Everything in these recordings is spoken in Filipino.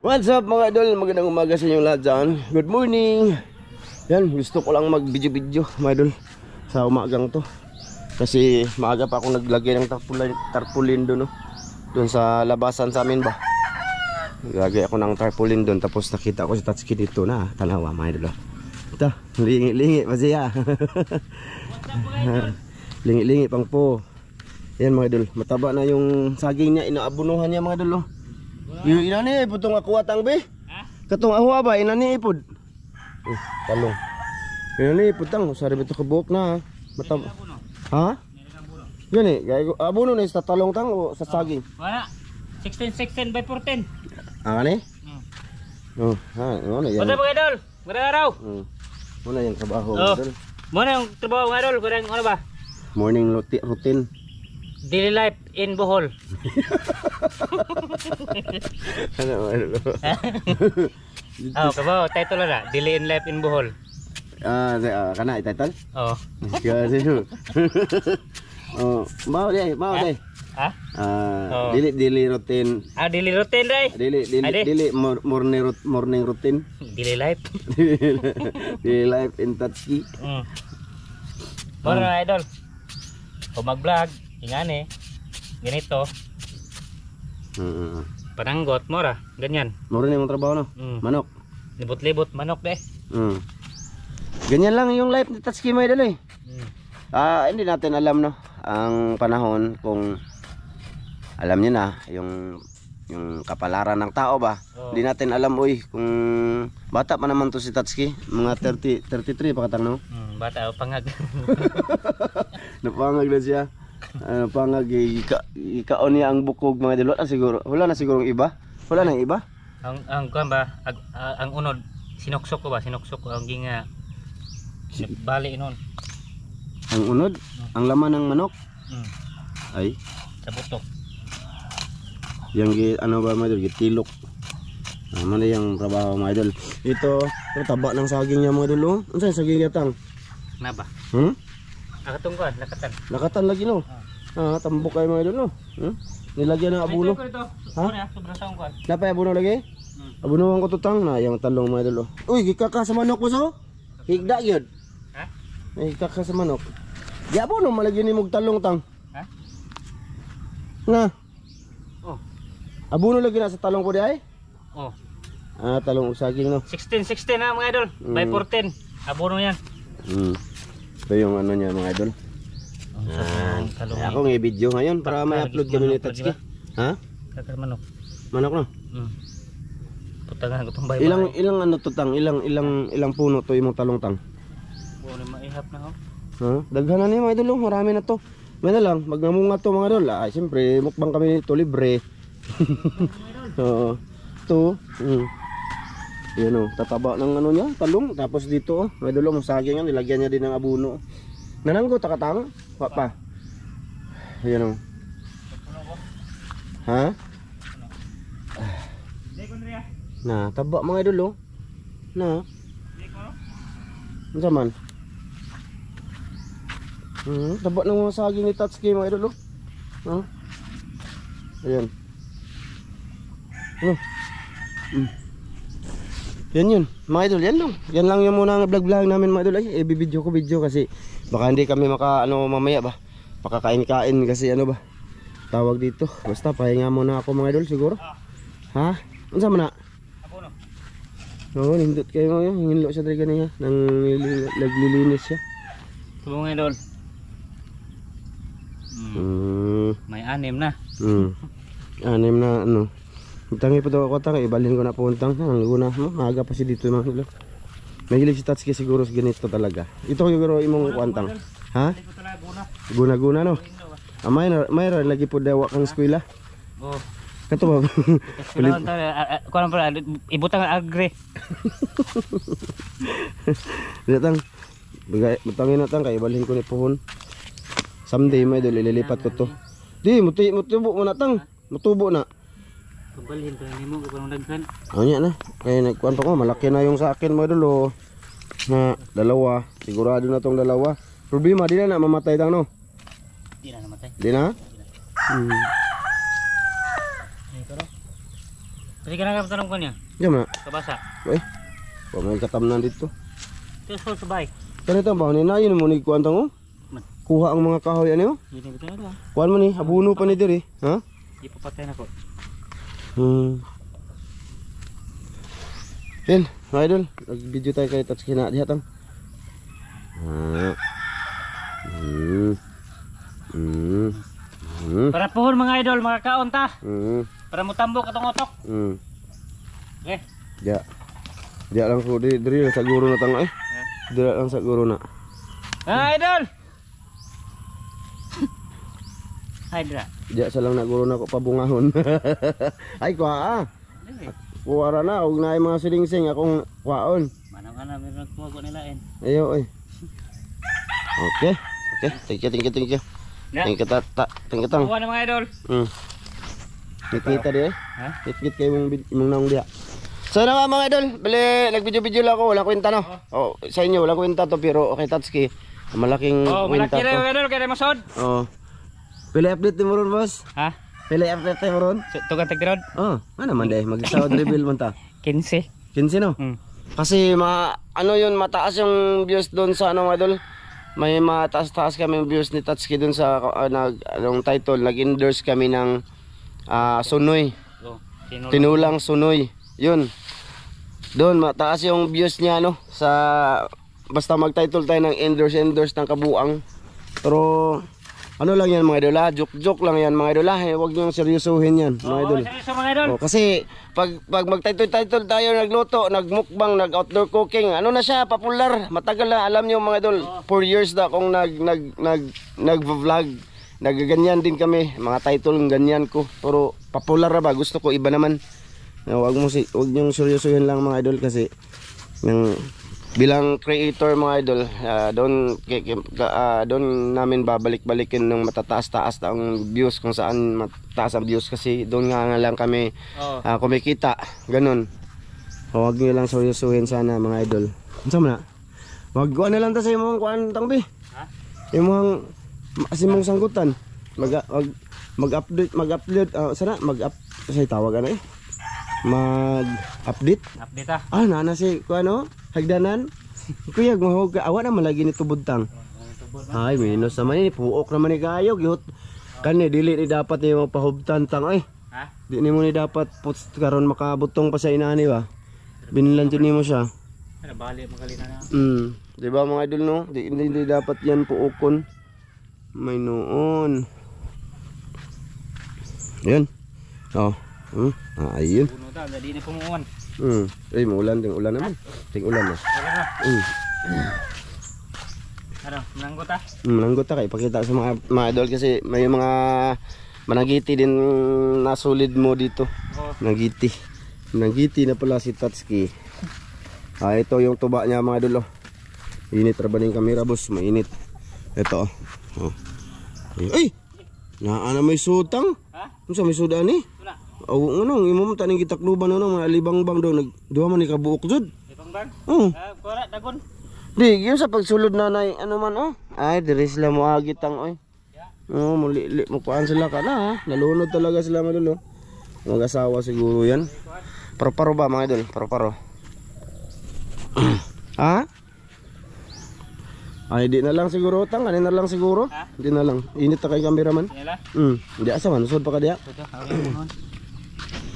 What's up mga idol, magandang umaga sa inyo lahat dyan. Good morning. Yan, gusto ko lang mag video mga idol sa umagang to. Kasi maaga pa akong naglagay ng tarpaulin doon, no? Doon sa labasan sa amin ba. Naglagay ako ng tarpaulin doon. Tapos nakita ko si Tatsuki dito na tanawa mga idol. Ito, lingi-lingi masaya. Lingi-lingi pang po. Yan mga idol, mataba na yung saging niya. Inaabunuhan niya mga idol, no? Yung inani ipod ako atang be. Katong ahwa ba inani ipod. Talong. Inani ipod tang sari beto kabuk na. Matab. Ha? Gani, gayo abono na sa talong tang o sa saging. Wala. 16 by 14. Ah kani? Oh, ha, ano yan? Wala mga idol. Magandang araw. Ano yung trabaho, idol? Muna yung trabaho mga idol. Kung ano ba? Morning routine. Daily life in Bohol. Ano ano? Kabaw, title na. Daily in life in Bohol. Kana ititle? Oo. Kasi no. Oh, mau deh. Ha? Daily routine. Daily routine day. Daily morning routine. Daily life. Daily life in Tatsuki. Muna idol. Kung mag-vlog, ingani. Ganito. Pananggot, mora. Ganyan. Mura na yung trabaho, no? Manok. Libot-libot, manok deh. Ganyan lang yung life ni Tatsuki mga idol eh. Hindi natin alam, no? Ang panahon kung alam niyo na yung kapalaran ng tao ba. Hindi natin alam kung bata pa naman to si Tatsuki, mga 33 pa katang, no? Bata o pangag. Napangag na siya. Pangag ikaon niya ang bukog mga idol. Wala na siguro iba. Wala na iba. Ang kuan ba ang unod sinuksok ko ang ginga bali inon. Ang unod, ang laman ng manok. Ay Sa butok. Yang ano ba mga idol, gitilok. Naman yung trabaho mga idol. Ito taba ng saging niya mga idol. Unsa yung saging gatang? Na ba? Akatong kuan, lakatan. Lakatan lagi, no? Tambok kayo mga idol, no? Nilagyan ng abuno. Ha? Sobrang saong kuan. Napay abuno lagi? Abunuhan ko tutang na yung talong mga idol. Uy, gikaka sa manok mo so? Higda gyud. Ha? Ay, gikaka sa manok. Di abuno malagyan ni mog talong tang. Ha? Nga. Oh. Abuno lagi na sa talong ko di ay? Oh. Talong usaging, no? 16 na mga idol. By 14. Abono yan. Ito yung ano niya mga idol. Ako ng video ngayon para may upload kami ni Tatsuki. Ha? Kakar manok. Manok, no? Putangan ko tong bay. Ilang ano to tang? Ilang puno to imong talong tang? Buo maihap na ho. Ha? Daghan na ni mga idol, marami na to. May na lang, magnamunga to mga idol. Siyempre, mukbang kami nito libre. Oo. Ito. Yan o, tataba ng ano niya, talong. Tapos dito, may dulo mong saging yan, nilagyan niya din ng abuno. Nananggo, takatang? Pa. Yan o. Ha? Na, taba mga idol o. Na. Ano man? Taba ng mga saging ni Tatsuki mga idol o. Ayan. Yan yun mga idol, yan lang yung muna vlog namin mga idol. Bibidyo ko kasi baka hindi kami mamaya ba pakakain-kain kasi ano ba tawag dito. Basta pahinga muna ako mga idol siguro. Ha? Unsa man na? Oo, nindot kayo mga yun. Hinlo siya talaga niya nang naglilinis siya. Ito mga idol. May 6 na. 6 na ano. Tangi pa daw ako tang, ibalhin ko na puntang. Ang luna mo, maaga pa si dito mga idol. Mahilig si Tatsuki siguro sa ganito talaga. Ito siguro imong kuantang. Ha? Guna-guna, no? Mayroon lagi po daw kang eskwela. Oh. Kato ba? Kuan pa ibutang agre. Datang. Butangin na tang kay ibalhin ko ni puhon. Someday may idol ililipat ko to. Di mutubo mo na tang. Mutubo na. Pabalhin pa nimo ko nang daghan. Anya na. Kay nagkuan pa ko, malaki na yung sa akin mga idol. Na dalawa, sigurado na tong dalawa. Problema di na mamatay tang, no? Di na namatay. Di na? Kasi ka na tanong ko niya. Diyan na. Kabasa. Eh. Wa may katamnan dito. Ito sa bay. Kanito ba ni nayon mo ni kuan tang oh. Kuha ang mga kahoy ano? Hindi ko na. Kuan mo ni abuno pa ni diri, ha? Ipapatay na ko. Yan, mga idol, nag-video tayo kay Tatsuki na diha tang. Para pohon mga idol, mga kaon ta. Mm. Para mo tambok atong otok. Okay. Ya. Dia lang ko diri lang sa guro na tang eh. Diri lang sa guro na. Ah, idol. Ay, dra. Dia sa lang na guro na ko pabungahon. Ay kuha. Kuwara na og naay mga siling-sing akong kuhaon. Manang-ana meron ko nila en. Ayo oy. Okay. Okay, thank you. Thank you tang. Kuha na mga idol. Kita dia. Ha? Kit kay mong naong dia. So na mga idol, bali nag-video lang ako, wala kwenta no. Oh, sa inyo wala kwenta to pero okay Tatsuki. Malaking kwenta malaki rin mga idol kaya masod. Oh. Pili update mo ron, boss. Ha? Pili update mo ron. Tugan tagdirod. Oh, ano man dai mag-sound reveal man ta. 15. 15 no. Kasi ano yun, mataas yung views doon sa ano mga idol. May mataas-taas kami yung views ni Tatsuki doon sa anong title, nag-endorse kami ng Sunoy. Oh, Tinulang Sunoy. Yun. Doon mataas yung views niya no sa basta mag-title tayo ng endorse ng kabuang. Pero ano lang yan mga idol, joke lang yan mga idol, huwag niyo seryosohin yan mga idol. Seryoso mga idol. Kasi pag mag-title tayo, nagluto, nagmukbang, nag-outdoor cooking, ano na siya, popular. Matagal na, alam niyo mga idol, 4 years na akong nag-vlog. Nagaganyan din kami, mga title ganyan ko. Pero popular na ba, gusto ko iba naman. Huwag niyong seryosohin lang mga idol kasi bilang creator mga idol, doon namin babalik-balikin ng matataas-taas ang views kung saan mataas ang views kasi doon nga lang kami kumikita, ganun. Huwag niyo lang seryosohin sana mga idol. Ano na? Wag ko na lang ta sa imong kuan tangbi. Ha? Imong asimong sanggutan. Mag-upload sana say tawag ano eh. Mag-update. Update ah. Nana si kuano? Hagdanan. Kuya, mahog ka. Awa naman lagi ni tubod-tang. Ay, minus naman ni. Puok naman ni kayo. Gihot. Kani, dili ni dapat ni mapahubtan tang. Ay. Ha? Di ni mo ni dapat puts karon makabutong pa sa inani ba? Binilantin ni mo siya. Ano, bali magalina na. Diba mga idol no? Hindi dapat yan puukon. May noon. Yan. Oh. Ayun. Puno ta, dadi na pumuon. Ay, maulan din ulan naman. Ting ulan na. Ano, menanggot ah? Menanggot ta kay pakita sa mga idol kasi may mga managiti din nasulid mo dito. Managiti. Managiti na pala si Tatsuki. Ito yung tuba niya mga idol. Init rabaning kamera boss, mainit. Ito oh. Ay! Naa may sutang. Ha? Unsa may suda ni? Wala. Aw ano, imong taning gitakluban ano, mga libang-bang daw nagduha man ni kabuok jud. Libang-bang? Kora dagon. Di, yun sa pagsulod na nay, ano man oh. Ay, diri sila mo agitang oy. Muli mo kuan sila kana ha. Nalunod talaga sila madulo. Mag-asawa siguro yan. Paro-paro ba mga idol? Paro-paro. Ha? Ay, di na lang siguro utang, kanin na lang siguro. Di na lang. Init ta kay cameraman. Di asa man, usod pa ka diha.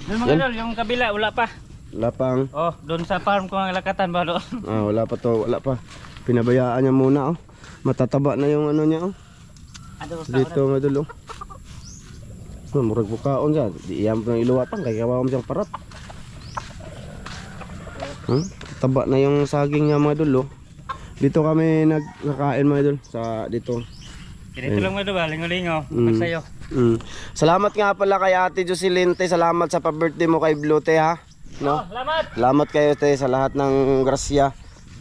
Doon mga idol, yung kabila wala pa. Wala pang. Oh, doon sa farm ko ang lakatan ba doon? Wala pa to, wala pa. Pinabayaan niya muna oh. Matataba na yung ano niya oh. Dito nga dulo. Murag bukaon siya. Di iyam pa ng iluwatan kay kawawam siyang parat. Taba na yung saging niya mga dulo. Dito kami nagkakain mga idol sa dito. Dito lang mga idol, lingo-lingo. Magsayo. Salamat nga pala kay Ate Jocelyn, salamat sa pa-birthday mo kay Blue te ha. No? Salamat. Salamat kayo te sa lahat ng grasya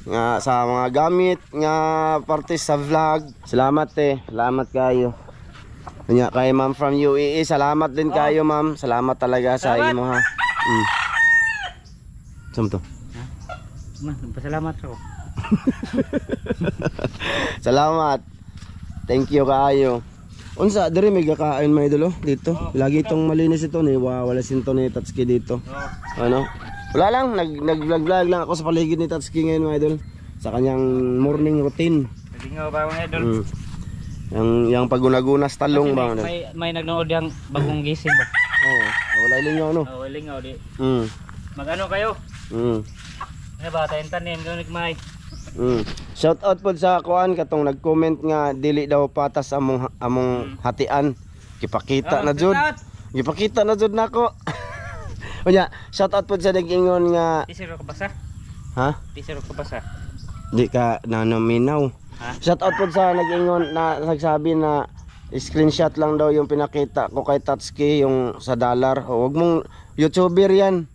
nga sa mga gamit nga parte sa vlog. Salamat te, salamat kayo. Nya kay Ma'am from UAE, salamat din kayo Ma'am. Salamat talaga sa imo ha. Samto. Pasalamat ako. Salamat. Thank you kaayo. Unsa diri may gakain mga idol oh, dito. Lagi itong malinis ito ni wala sinto ni Tatsuki dito. Ano? Wala lang nag-vlog lang ako sa paligid ni Tatsuki ngayon mga idol sa kanyang morning routine. Nagingaw ba mga idol? Yang pagunagunas talong ba? May nagnood yang bagong gising ba? Oo. Wala lingaw no. Oh, lingaw di. Mag-ano kayo? Ano ba tayo tanin ganik may. Shout out po sa kuan katong nag-comment nga dili daw patas among hatian. Gipakita na jud. Gipakita na jud nako. Unya, shout out po sa nag-ingon nga Tisiro ka basa? ha? Tisiro ka basa? Di ka nanaminaw. Shout out po sa nag-ingon na nagsabi na screenshot lang daw yung pinakita ko kay Tatsuki yung sa dollar. O, wag mong YouTuber yan.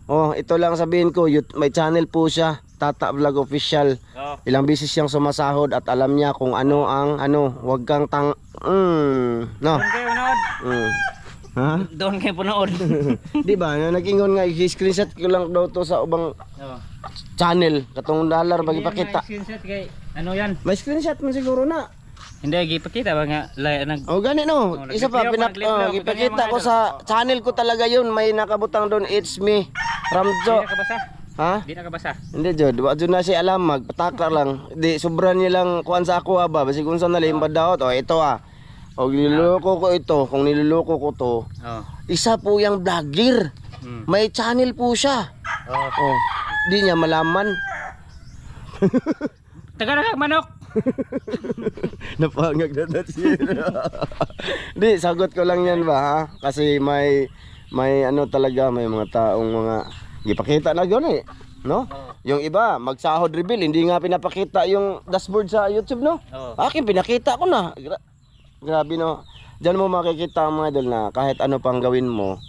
Oh, ito lang sabihin ko, may channel po siya, Tata Vlog Official. Ilang beses siyang sumasahod at alam niya kung ano ang wag kang no. Doon kayo punood. Ha? Doon kayo punood. Di ba? Nag-ingon nga i-screenshot ko lang daw to sa ubang channel katong dollar bagi pakita. Screenshot kay ano yan? May screenshot man siguro na. Hindi gipakita ba nga Oh gani no. Isa pa ipakita ko sa channel ko talaga yun. May nakabutang doon, it's me, Ramjo. Di na kabasa? Ha? Di na kabasa? Hindi jud, wa jud na si alam magpataka lang. Di sobra niya lang kuan sa ako ba. Basi kung saan nalimbad daw to, ito Og niloloko ko ito, kung niloloko ko to. Isa po yung vlogger. May channel po siya. Oh. Di niya malaman. Taga manok. Napangag na siya. Di, sagot ko lang yan ba ha? Kasi may ano talaga, may mga taong mga gipakita na gano'n no? Yung iba, magsahod reveal, hindi nga pinapakita yung dashboard sa YouTube no? Akin pinakita ko na. Grabe no. Diyan mo makikita mga idol na kahit ano pang gawin mo,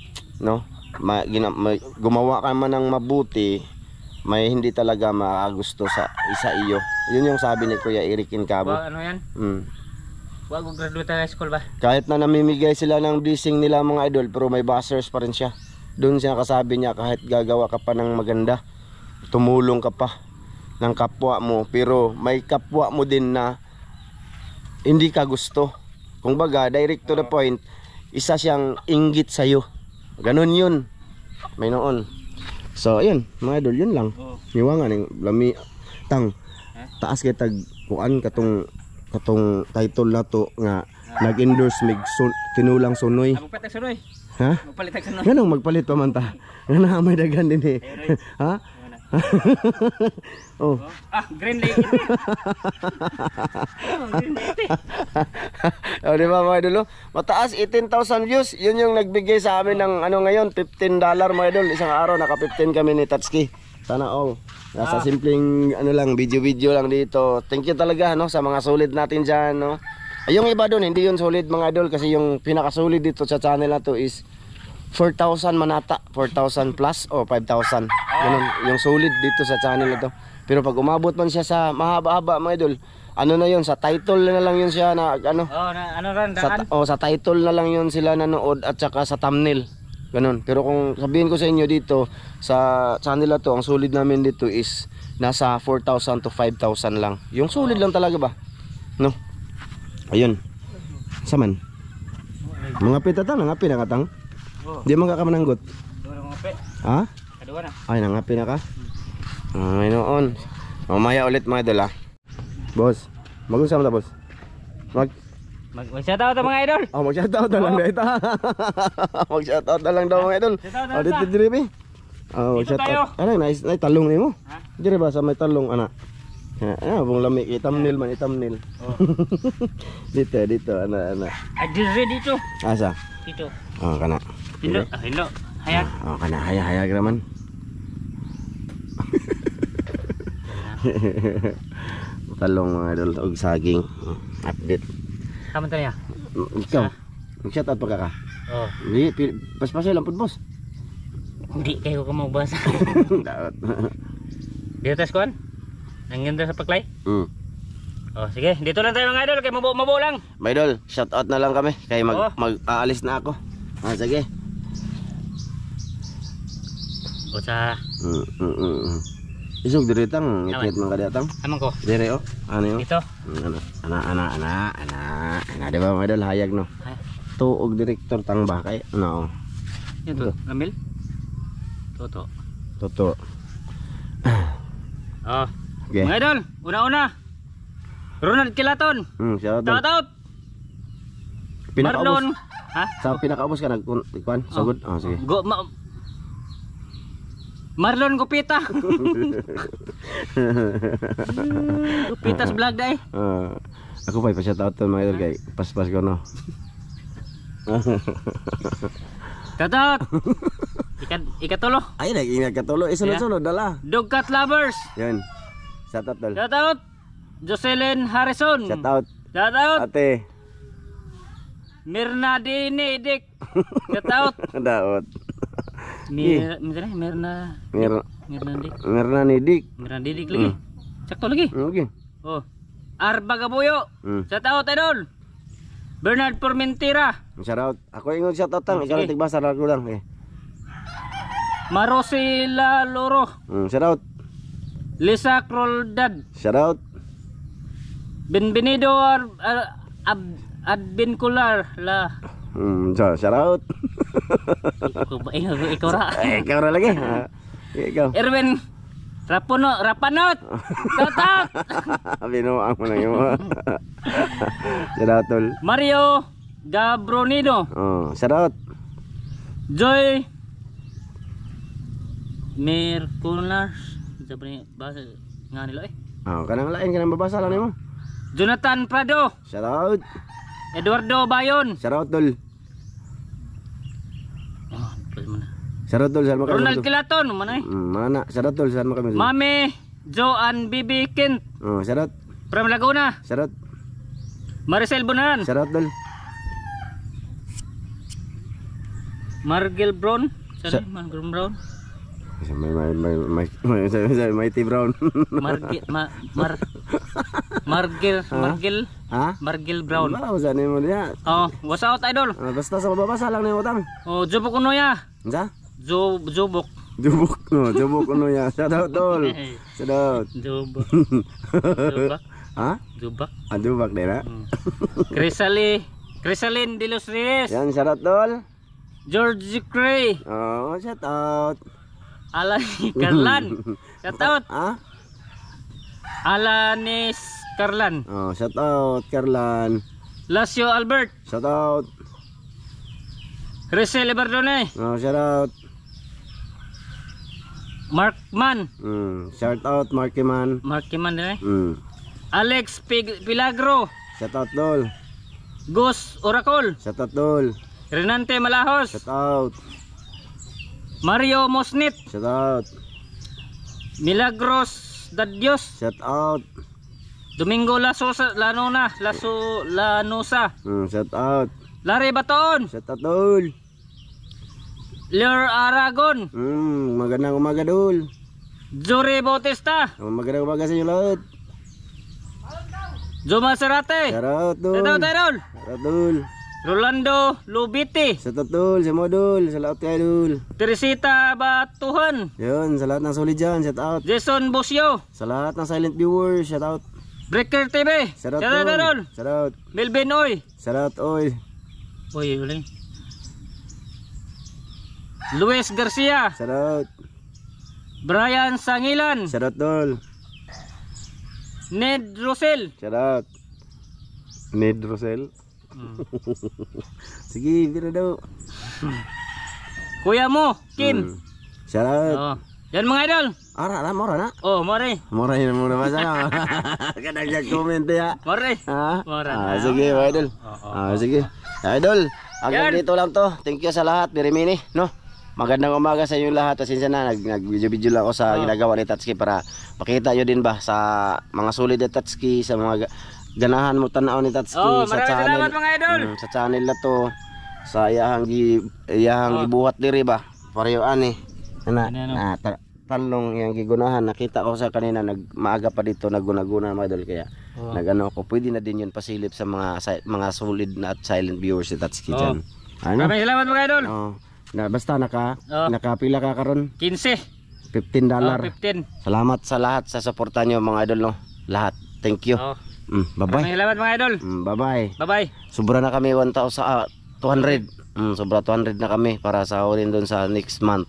no? Gumawa ka man ng mabuti, may hindi talaga makagusto sa iyo. Yun yung sabi ni Kuya Eric Incabo. Ano yan? Wag ko graduate high school ba? Kahit na namimigay sila ng blessing nila mga idol, pero may bashers pa rin siya. Doon siya kasabi niya kahit gagawa ka pa ng maganda, tumulong ka pa ng kapwa mo, pero may kapwa mo din na hindi ka gusto. Kung baga, direct to the point, isa siyang inggit sa'yo. Ganun yun. May noon. So, ayun, mga idol, yun lang. Niwangan ng lami, taas kay tag, kuan, katong title na to, nga, nag-endorse mig, tinulang sunoy. Magpalit sunoy. Ha? Magpalit sunoy. Ganun, magpalit pa man ta. Ganun, may dagan din eh. Ha? Oh. Green light. Green light. Oh, di ba mga idol? Mataas 18,000 views. Yun yung nagbigay sa amin ng ano ngayon, $15 mga idol. Isang araw naka 15 kami ni Tatsuki. Sana all. Nasa simpleng ano lang, video lang dito. Thank you talaga no sa mga solid natin diyan no. Ay, yung iba doon hindi yun solid mga idol kasi yung pinaka-solid dito sa channel na to is 4,000 manata, 4,000 plus o 5,000. Ganun, yung solid dito sa channel na to. Pero pag umabot man siya sa mahaba-haba mga idol, ano na yun, sa title na lang yun siya na ano. Ano ran daan? Sa title na lang yun sila nanood at saka sa thumbnail. Ganun. Pero kung sabihin ko sa inyo dito sa channel na to, ang solid namin dito is nasa 4,000 to 5,000 lang. Yung solid lang talaga ba? No. Ayun. Saman. Mga pitata, nangapi na katang. Di man ka mananggot. Ha? Kadua na. Ay, nangapi na ka? Ay, noon. Mamaya ulit mga idol ha. Boss, mag-usap na boss. Mag-shoutout mga idol. Oh, mag-shoutout na lang dito. Mag-shoutout na lang daw mga idol. Oh, dito dire bi. Oh, mag-shoutout. Ano, nice, talong nimo. Dire ba sa may talong ana? Bung lami thumbnail man thumbnail. Dito ana. Ay, dito. Asa? Dito. Oh, kana. Hello. Hayag. Oh, kana hayag raman. Talong mga idol og saging. Update. Kaman tayo. Ikaw. Mag-shoutout pa ka. Oh. Di pas-pasay lang pud boss. Hindi kayo ka magbasa. Daot. Dito tas kuan. Nangyanda sa paklay. Oh, sige. Dito lang tayo mga idol kay mabo lang. Mga idol, shoutout na lang kami kay mag-aalis na ako. Sige. O sa Isog diretang, ngit man kadiatang. Amang ko. Dire oh. Ano yo? Ito. Ana, di ba mga idol hayag no? Ay. Tuog direktor tang ba kay ano? Ito. Amil. Toto. Toto. Oh. Okay. Mga idol, una-una. Ronald Kilaton. Shout Shout out. out. Pinakaubos. Marlon. Ha? Sa pinakaubos ka nagkuan? Sugod. Oh, sige. Marlon Gupita. Gupitas vlog dai. Ako pa shout out to mga idol kay pas-pas ko no. Shout out. Ikatulo. Ay nag-ingat ka tulo. Isunod-sunod dala. Dogcat lovers. Yan. Shout out tol. Shout out. Jocelyn Harrison. Shout out. Shout out. Ate. Mirna Dini Dik. Shout out. Daot. Mirna Dik. Mirna Nidik. Mirna Didik lagi. Sakto lagi. Okay. Oh. Arba Gabuyo. Shout out idol. Bernard Formentira. Shout out. Ako ingon shout out tang. Ikaw Sige. tigbasa ra ko lang eh. Marosila Loro. Shout out. Lisa Croldad. Shout out. Benvenido Advincular la. Shout out. Ikaw ra. Ikaw ra lagi. Ikaw. Erwin Rapanot. Shout out. Binuang mo lang mo. Shout out tol. Mario Gabronido. Shout out. Joy Merculas. Sabi bahasa nga nila eh. Kanang lain kanang babasa lang nimo. Jonathan Prado. Shout out. Eduardo Bayon. Shout out tol. Shout out tol saan mo kami. Ronald Kilaton mana eh. Mana? Shout out tol saan mo kami. Mami Joan Bibi Kent. Shout out. From Laguna. Shout out. Maricel Bunanan. Shout out tol. Margel Brown. Sorry, Margel Brown. Mighty Brown. Margel Brown. Wala mo saan mo niya. Oh, what's out idol? Basta sa babasa lang nimo tang. Oh, Jubok Uno ya. Unsa? Jubok. Jubok no, jubok kuno ya. Shout out tol. Shout out. Jubok. Jubak. Ha? Jubak. Jubak din ha. Crisalin de los Reyes. Yan shout out tol. George Cray. Shout out. Alan Carlan. Shout out. Ha? Alanis Carlan. Shout out Carlan. Lacio Albert. Shout out. Rizal Bardone. Shout out. Mark Man. Shout out Marky Man. Marky Man din eh. Alex Pilagro. Shout out tol. Gus Oracle. Shout out tol. Renante Malahos. Shout out. Mario Mosnit. Shout out. Milagros Dadios. Shout out. Domingo Lanosa. Shout out. Larry Baton. Shout out tol. Leo Aragon. Magandang umaga dol. Jory Bautista. Magandang umaga sa inyo lahat. Joma Serate. Shout out dol. Shout out idol. Shout out dol. Rolando Lubiti. Shout out dol sa mo dol. Sa lahat kayo dol. Teresita Batuhan. Yun, sa lahat ng solid dyan. Shout out. Jason Busio. Sa lahat ng silent viewers. Shout out. Breaker TV. Shout out Shout out dol. idol. Shout out. Melvin Oy. Shout out oy. Oy, uling. Luis Garcia. Shout out. Brian Sangilan. Shout out dol. Ned Rosel. Shout out. Ned Rosel. Sige, bira daw. Kuya mo, Kim. Shout out. Oh. Yan mga idol. Ara na, mora na. Oh, mare. Mora yun muna ba sa kadang comment ya. Mare. Ha? Mora. Sige, mga idol. Sige. Idol, hanggang Yan. dito lang to. Thank you sa lahat, Birimini, no? Magandang umaga sa inyo lahat. Pasensya na, nag-video lang ako sa ginagawa ni Tatsuki para makita nyo din ba sa mga solid ni Tatsuki, sa mga ganahan mo tanaw ni Tatsuki sa Maraming channel. salamat mga idol. Sa channel na to, sa iyahang gibuhat diri ba? Pareho ani. Talong yang gigunahan, nakita ko sa kanina maaga pa dito naguna-guna mga idol, kaya nagano ako, pwede na din yun pasilip sa mga solid na at silent viewers ni Tatsuki dyan. Ano? Maraming salamat mga idol. Basta nakapila ka karon. 15. $15. Oh, 15. Salamat sa lahat sa suporta nyo mga idol no. Lahat. Thank you. Oh. Bye-bye. Maraming salamat mga idol. Bye-bye. Bye-bye. Sobra na kami 200. Sobra 200 na kami para sahurin doon sa next month.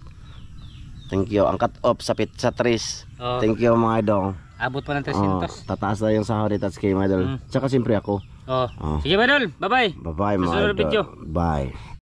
Thank you. Ang cut off sa pizza trees. Oh. Thank you mga idol. Abot pa ng 300. Tataas na yung sahod ni Tatsuki mga idol. Tsaka siyempre ako. Oh. Sige mga idol. Bye-bye. Bye-bye Sa mga susunod idol. video. Bye.